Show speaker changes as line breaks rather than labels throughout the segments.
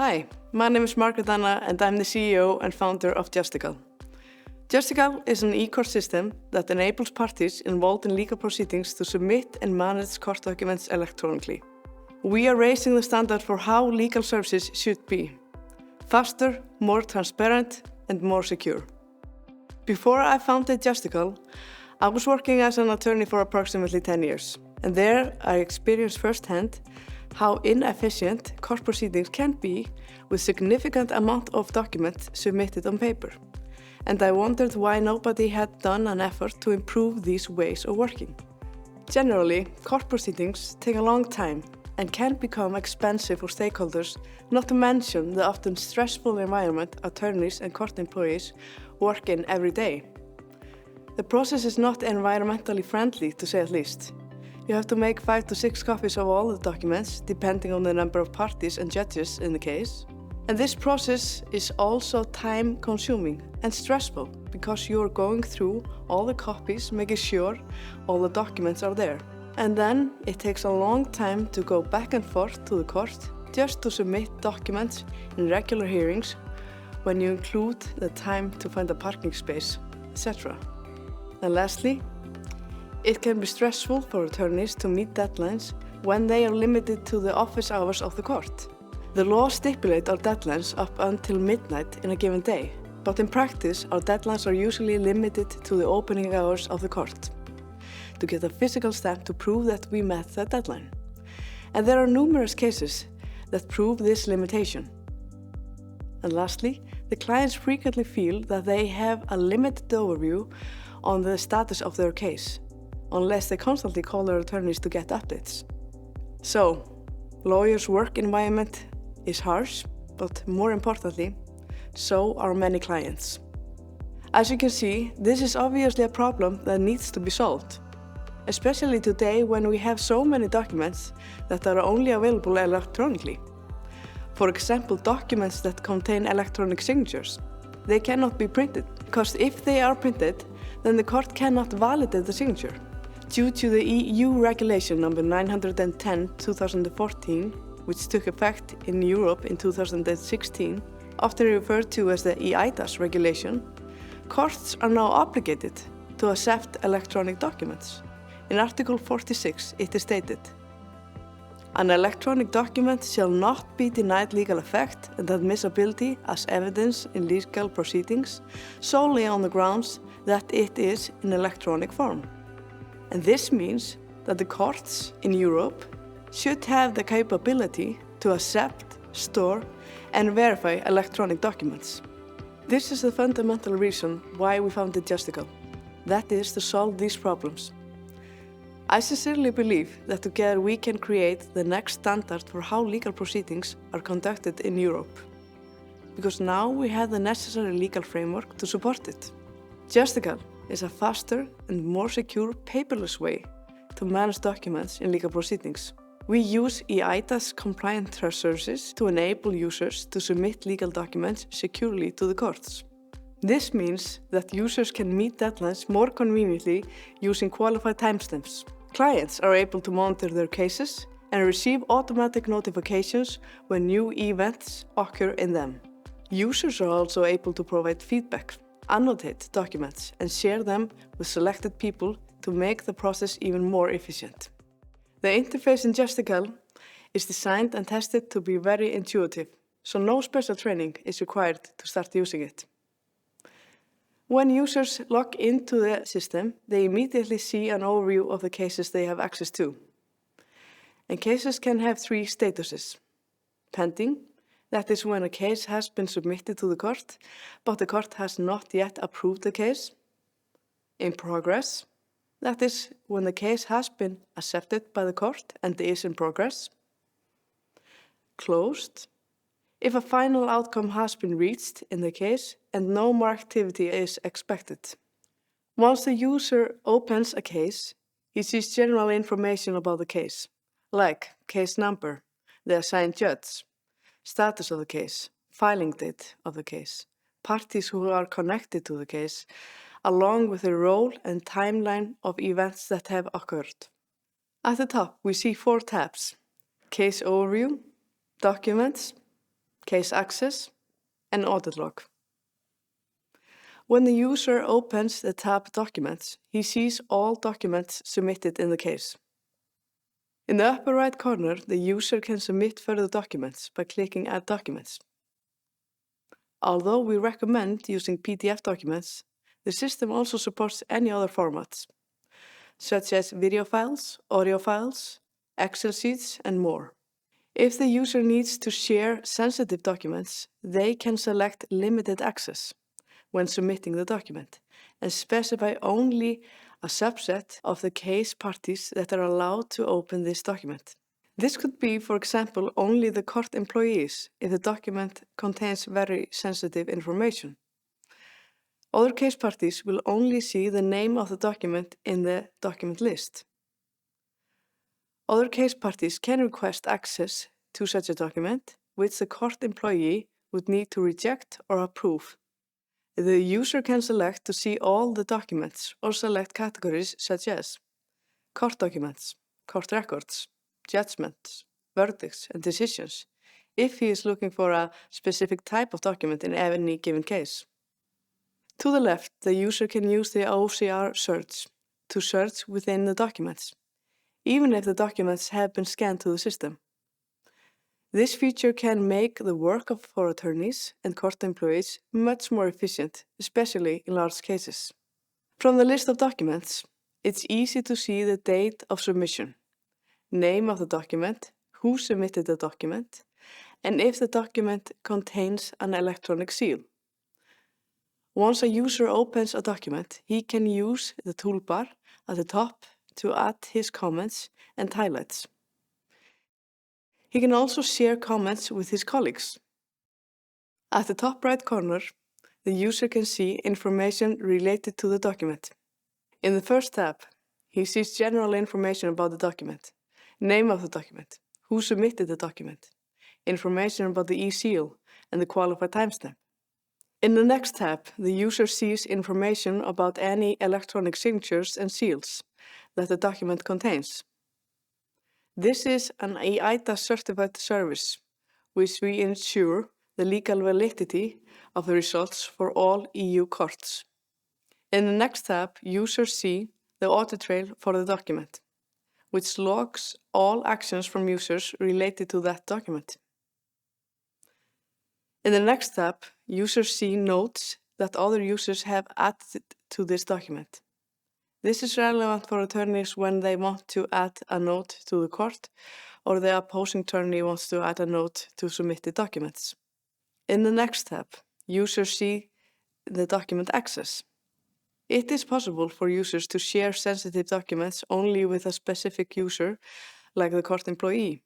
Hi, my name is Margaret Anna and I'm the CEO and founder of Justikal. Justikal is an eCourt system that enables parties involved in legal proceedings to submit and manage court documents electronically. We are raising the standard for how legal services should be. Faster, more transparent and more secure. Before I founded Justikal, I was working as an attorney for approximately 10 years. And there I experienced firsthand how inefficient court proceedings can be with significant amount of documents submitted on paper. And I wondered why nobody had done an effort to improve these ways of working. Generally, court proceedings take a long time and can become expensive for stakeholders, not to mention the often stressful environment attorneys and court employees work in every day. The process is not environmentally friendly, to say at least. You have to make 5 to 6 copies of all the documents, depending on the number of parties and judges in the case. And this process is also time-consuming and stressful because you're going through all the copies, making sure all the documents are there. And then it takes a long time to go back and forth to the court just to submit documents in regular hearings when you include the time to find a parking space, etc. And lastly, it can be stressful for attorneys to meet deadlines when they are limited to the office hours of the court. The law stipulates our deadlines up until midnight in a given day, but in practice our deadlines are usually limited to the opening hours of the court to get a physical stamp to prove that we met the deadline. And there are numerous cases that prove this limitation. And lastly, the clients frequently feel that they have a limited overview on the status of their case, unless they constantly call their attorneys to get updates. So, lawyers' work environment is harsh, but more importantly, so are many clients. As you can see, this is obviously a problem that needs to be solved, especially today when we have so many documents that are only available electronically. For example, documents that contain electronic signatures. They cannot be printed, because if they are printed, then the court cannot validate the signature. Due to the EU regulation number 910/2014, which took effect in Europe in 2016, often referred to as the eIDAS regulation, courts are now obligated to accept electronic documents. In Article 46, it is stated, "An electronic document shall not be denied legal effect and admissibility as evidence in legal proceedings solely on the grounds that it is in electronic form." And this means that the courts in Europe should have the capability to accept, store, and verify electronic documents. This is the fundamental reason why we founded Justikal. That is to solve these problems. I sincerely believe that together we can create the next standard for how legal proceedings are conducted in Europe. Because now we have the necessary legal framework to support it. Justikal is a faster and more secure paperless way to manage documents in legal proceedings. We use eIDAS compliant trust services to enable users to submit legal documents securely to the courts. This means that users can meet deadlines more conveniently using qualified timestamps. Clients are able to monitor their cases and receive automatic notifications when new events occur in them. Users are also able to provide feedback, annotate documents, and share them with selected people to make the process even more efficient. The interface in Justikal is designed and tested to be very intuitive, so no special training is required to start using it. When users log into the system, they immediately see an overview of the cases they have access to. And cases can have 3 statuses. Pending, that is when a case has been submitted to the court, but the court has not yet approved the case. In progress, that is when the case has been accepted by the court and is in progress. Closed, if a final outcome has been reached in the case and no more activity is expected. Once the user opens a case, he sees general information about the case, like case number, the assigned judge, status of the case, filing date of the case, parties who are connected to the case, along with the role and timeline of events that have occurred. At the top, we see 4 tabs: Case Overview, Documents, case access, and audit log. When the user opens the tab Documents, he sees all documents submitted in the case. In the upper right corner, the user can submit further documents by clicking Add Documents. Although we recommend using PDF documents, the system also supports any other formats, such as video files, audio files, Excel sheets, and more. If the user needs to share sensitive documents, they can select Limited Access when submitting the document and specify only a subset of the case parties that are allowed to open this document. This could be, for example, only the court employees if the document contains very sensitive information. Other case parties will only see the name of the document in the document list. Other case parties can request access to such a document, which the court employee would need to reject or approve. The user can select to see all the documents or select categories such as court documents, court records, judgments, verdicts, and decisions, if he is looking for a specific type of document in any given case. To the left, the user can use the OCR search to search within the documents, even if the documents have been scanned to the system. This feature can make the work for attorneys and court employees much more efficient, especially in large cases. From the list of documents, it's easy to see the date of submission, name of the document, who submitted the document, and if the document contains an electronic seal. Once a user opens a document, he can use the toolbar at the top to add his comments and highlights. He can also share comments with his colleagues. At the top right corner, the user can see information related to the document. In the first tab, he sees general information about the document, name of the document, who submitted the document, information about the e-seal, and the qualified timestamp. In the next tab, the user sees information about any electronic signatures and seals that the document contains. This is an eIDAS certified service, which we ensure the legal validity of the results for all EU courts. In the next tab, users see the audit trail for the document, which logs all actions from users related to that document. In the next tab, users see notes that other users have added to this document. This is relevant for attorneys when they want to add a note to the court or the opposing attorney wants to add a note to submitted documents. In the next tab, users see the document access. It is possible for users to share sensitive documents only with a specific user, like the court employee.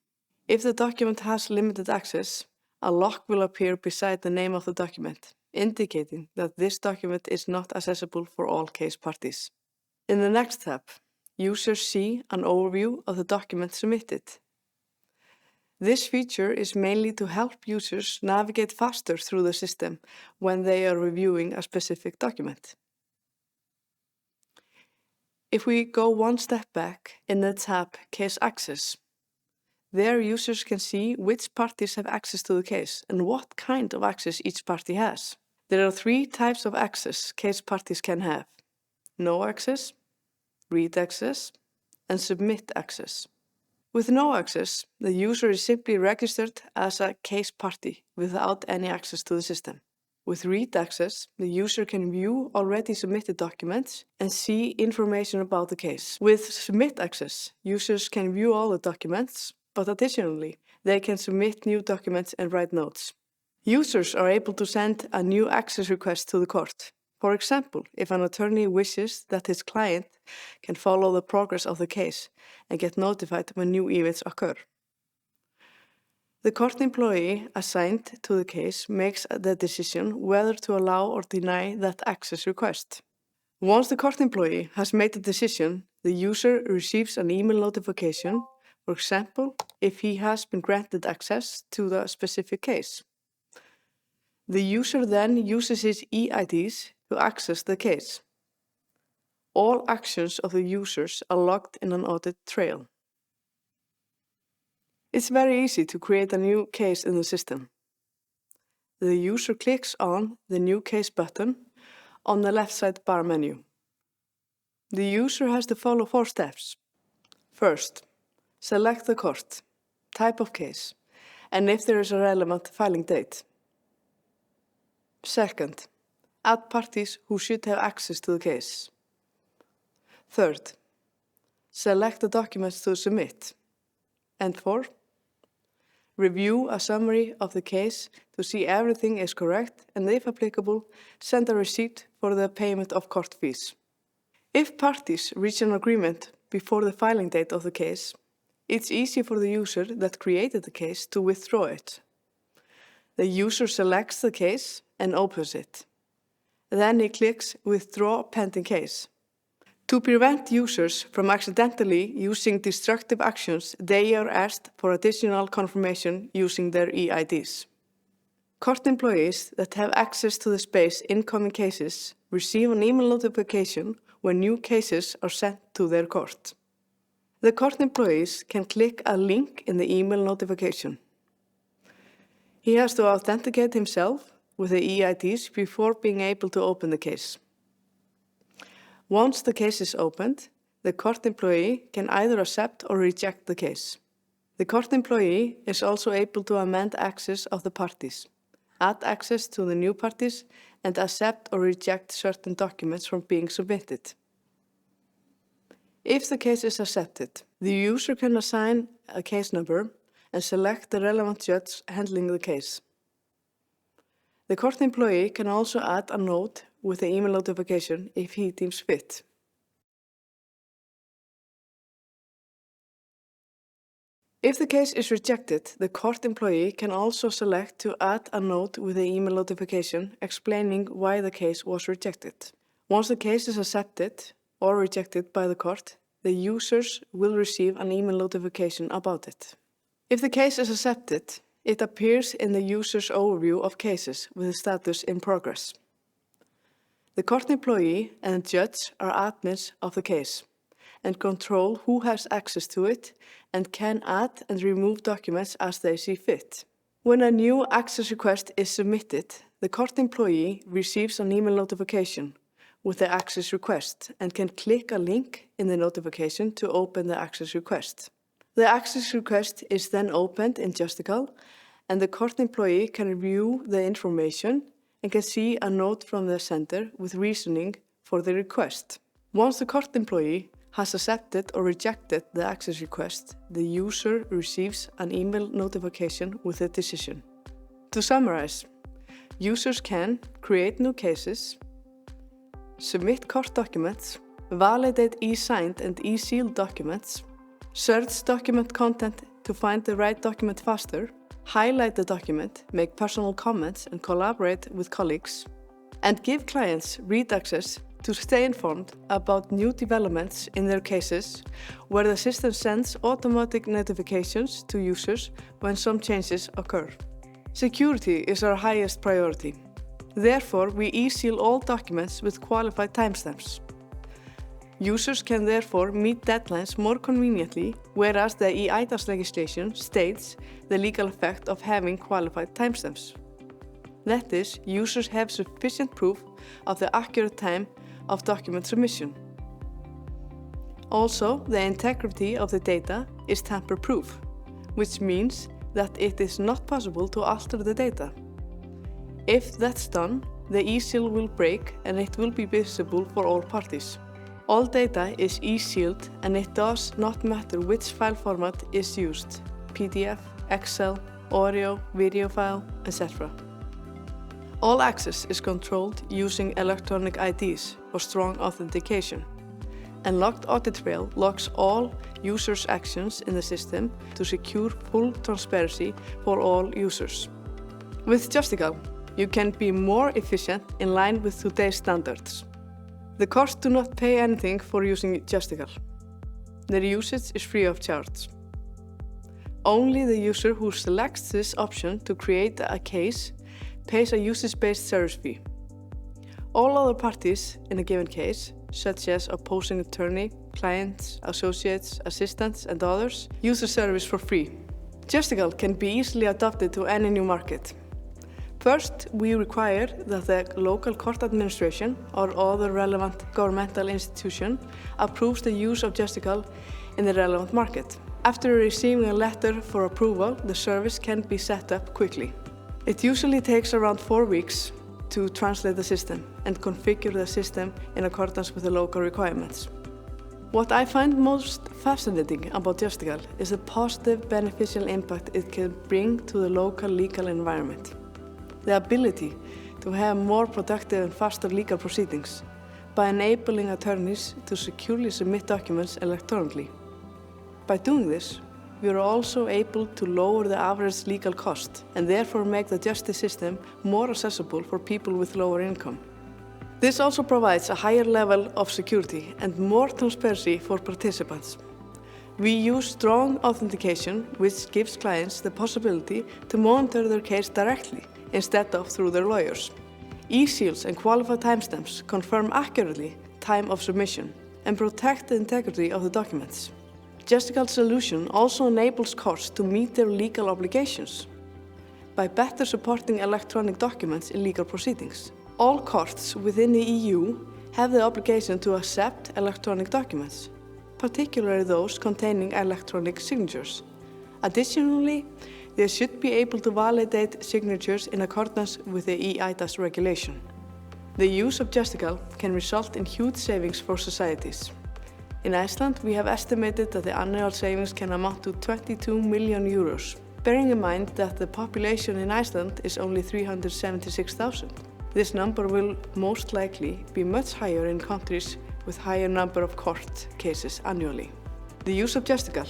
If the document has limited access, a lock will appear beside the name of the document, indicating that this document is not accessible for all case parties. In the next tab, users see an overview of the document submitted. This feature is mainly to help users navigate faster through the system when they are reviewing a specific document. If we go one step back in the tab Case Access, there users can see which parties have access to the case and what kind of access each party has. There are 3 types of access case parties can have: no access, read access, and submit access. With no access, the user is simply registered as a case party without any access to the system. With read access, the user can view already submitted documents and see information about the case. With submit access, users can view all the documents, but additionally, they can submit new documents and write notes. Users are able to send a new access request to the court. For example, if an attorney wishes that his client can follow the progress of the case and get notified when new events occur. The court employee assigned to the case makes the decision whether to allow or deny that access request. Once the court employee has made the decision, the user receives an email notification, for example, if he has been granted access to the specific case. The user then uses his eIDAS to access the case. All actions of the users are logged in an audit trail. It's very easy to create a new case in the system. the user clicks on the New Case button on the left side bar menu. The user has to follow 4 steps. First, select the court, type of case, and if there is a relevant filing date. Second, add parties who should have access to the case. Third, select the documents to submit. And fourth, review a summary of the case to see everything is correct and, if applicable, send a receipt for the payment of court fees. If parties reach an agreement before the filing date of the case, it's easy for the user that created the case to withdraw it. The user selects the case and opens it. Then he clicks Withdraw Pending Case. To prevent users from accidentally using destructive actions, they are asked for additional confirmation using their eIDAS. Court employees that have access to the space incoming cases receive an email notification when new cases are sent to their court. The court employees can click a link in the email notification. He has to authenticate himself with the eIDAS before being able to open the case. Once the case is opened, the court employee can either accept or reject the case. The court employee is also able to amend access of the parties, add access to the new parties, and accept or reject certain documents from being submitted. If the case is accepted, the user can assign a case number and select the relevant judge handling the case. The court employee can also add a note with the email notification if he deems fit. If the case is rejected, the court employee can also select to add a note with the email notification explaining why the case was rejected. Once the case is accepted or rejected by the court, the users will receive an email notification about it. If the case is accepted, it appears in the user's overview of cases with the status in progress. The court employee and judge are admins of the case and control who has access to it and can add and remove documents as they see fit. When a new access request is submitted, the court employee receives an email notification with the access request and can click a link in the notification to open the access request. The access request is then opened in Justikal, and the court employee can review the information and can see a note from the sender with reasoning for the request. Once the court employee has accepted or rejected the access request, the user receives an email notification with a decision. To summarize, users can create new cases, submit court documents, validate e-signed and e-sealed documents, search document content to find the right document faster, highlight the document, make personal comments and collaborate with colleagues, and give clients read access to stay informed about new developments in their cases, where the system sends automatic notifications to users when some changes occur. Security is our highest priority. Therefore, we e-seal all documents with qualified timestamps. Users can therefore meet deadlines more conveniently, whereas the eIDAS legislation states the legal effect of having qualified timestamps. That is, users have sufficient proof of the accurate time of document submission. Also, the integrity of the data is tamper-proof, which means that it is not possible to alter the data. If that's done, the e-seal will break and it will be visible for all parties. All data is e-sealed and it does not matter which file format is used, PDF, Excel, audio, video file, etc. All access is controlled using electronic IDs for strong authentication, and Logged Audit Trail logs all users' actions in the system to secure full transparency for all users. With Justikal, you can be more efficient in line with today's standards. The courts do not pay anything for using Justikal. Their usage is free of charge. Only the user who selects this option to create a case pays a usage-based service fee. All other parties in a given case, such as opposing attorney, clients, associates, assistants, and others, use the service for free. Justikal can be easily adapted to any new market. First, we require that the local court administration or other relevant governmental institution approves the use of Justikal in the relevant market. After receiving a letter for approval, the service can be set up quickly. It usually takes around 4 weeks to translate the system and configure the system in accordance with the local requirements. What I find most fascinating about Justikal is the positive beneficial impact it can bring to the local legal environment. The ability to have more productive and faster legal proceedings by enabling attorneys to securely submit documents electronically. By doing this, we are also able to lower the average legal cost and therefore make the justice system more accessible for people with lower income. This also provides a higher level of security and more transparency for participants. We use strong authentication, which gives clients the possibility to monitor their case directly instead of through their lawyers. E-seals and qualified timestamps confirm accurately time of submission and protect the integrity of the documents. Justikal's solution also enables courts to meet their legal obligations by better supporting electronic documents in legal proceedings. All courts within the EU have the obligation to accept electronic documents, particularly those containing electronic signatures. Additionally, they should be able to validate signatures in accordance with the eIDAS regulation. The use of Justikal can result in huge savings for societies. In Iceland, we have estimated that the annual savings can amount to 22 million euros, bearing in mind that the population in Iceland is only 376,000. This number will most likely be much higher in countries with higher number of court cases annually. The use of Justikal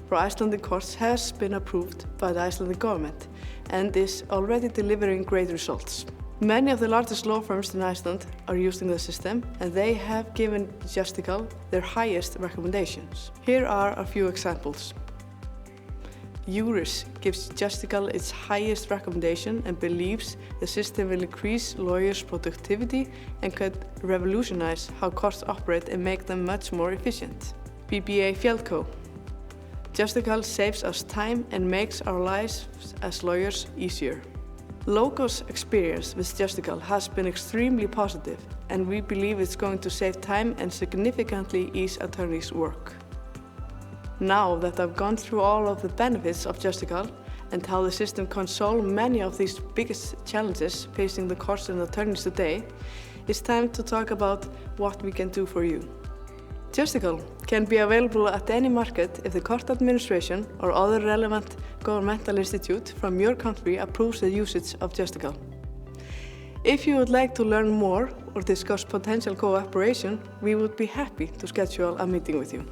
for Icelandic courts has been approved by the Icelandic government and is already delivering great results. Many of the largest law firms in Iceland are using the system and they have given Justikal their highest recommendations. Here are a few examples. Juris gives Justikal its highest recommendation and believes the system will increase lawyers' productivity and could revolutionize how courts operate and make them much more efficient. BBA Fjallco. Justikal saves us time and makes our lives as lawyers easier. Loco's experience with Justikal has been extremely positive and we believe it's going to save time and significantly ease attorneys' work. Now that I've gone through all of the benefits of Justikal and how the system can solve many of these biggest challenges facing the courts and attorneys today, it's time to talk about what we can do for you. Justikal can be available at any market if the court administration or other relevant governmental institute from your country approves the usage of Justikal. If you would like to learn more or discuss potential cooperation, we would be happy to schedule a meeting with you.